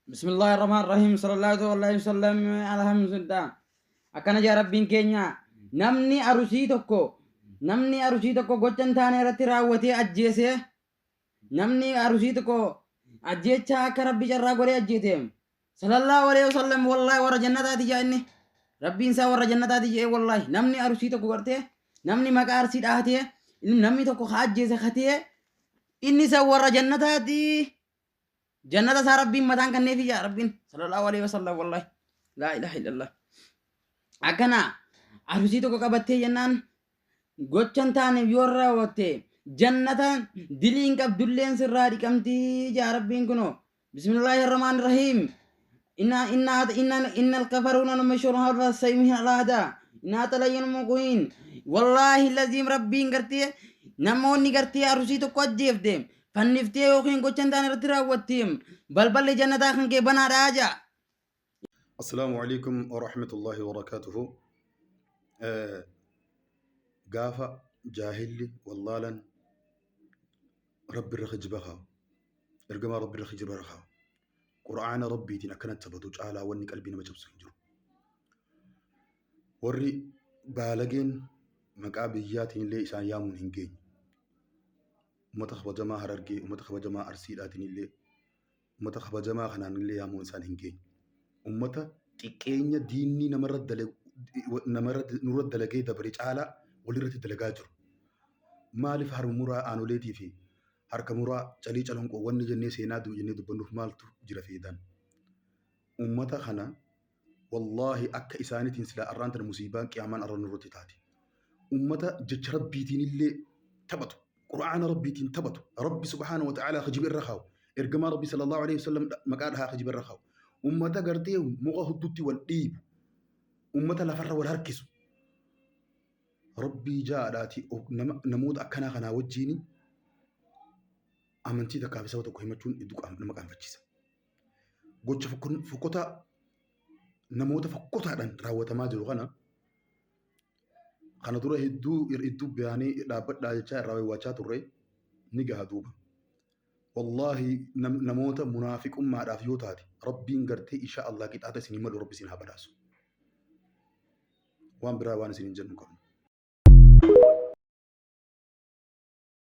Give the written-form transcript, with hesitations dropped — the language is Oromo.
بسم الله الرحمن الرحيم صلى الله عليه وسلم على همزة أكنا جا ربين كينيا namni arusii tokko gochan taane irratti raawwatee ajjeese namni arusii tokko ajjecha akka rabbi carraa godhee ajjeete sallallahu alaihi wasallam wallahi warra jannataati jaa inni rabbiin isaa warra jannataati jee wallahi namni arusii tokko gartee namni maqaa arsii dhahatee namni tokko haa ajjeese hatee inni isaa warra jannataati jannata isaa rabbiin mataan kanneefi jaa rabbiin sallallahu alaihi wasallam wallahi laa ilaha illallah akkana arusii tokko qabattee jennaan gochan taane yoo raawwatte jannata diliin qabdulleen sirraa dhiqamtii jaa rabbiin kuno bismillahir rahmanir rahim innal kafaruna numashurun hadha saymihin alahda inna talayyun muqin wallahi lazim rabbiin gartee namoonni gartee arusii tokko ajjeefte fanniftee yookiin gochan taane irratti raawwatte balballi jannataa kan kee banaadha jaa. السلام عليكم ورحمة الله وبركاته. قافة جاهلي والله لن رب الرخج بخا ارقما رب الرخج برخا قرآن ربي تنا كانت تبدو على وني قلبي نما جبسو ينجرو وري بالغين مقابيات اللي إسان يامون هنجين ومتخبى جماعة هررقي ومتخبى جماعة أرسيلاتين اللي ومتخبى جماعة خنان اللي يامون إسان هنجين ummata xiqqeenya diinni nurra dalagee dabre caalaa walirratti dalagaa jiru. Maaliif harma muraa aanoleetii fi harka muraa calii calanqoo wanni jennee seenaa jennee dubbannuuf maaltu jira feedan. Ummata kana wallaahi akka isaaniitiin silaa arraan tana musiibaan qiyaamaan arra nurratti taati. Ummata jecha rabbiitiin illee taphatu. Qura'aana rabbiitiin taphatu. Rabbi subhaanahu wa ta'aalaa kajiba irra kaa'u. Ergamaa rabbi sallallahu alaihi wasallam maqaa dhahaa kajiba irra kaa'u. ummata gartee muka huddutti wal dhiibu ummata lafarra wal harkisu rabbii jaadhaati namoota akkanaa kanaa wajjiin amantii takkaaf isa tokko himachuun nama qaanfachiisa. Gocha fokkota namoota fokkotaadhaan raawwatamaa jiru kana dura hedduu bayaanii dhaabbadhaa jechaa irraa waawwachaa turre ni gaha duuba. والله نموت منافق ما داف يوتاتي ربي غرتي ان شاء الله كيت اتسني مدو ربي سين هبداسو وان برا وان سين جنكم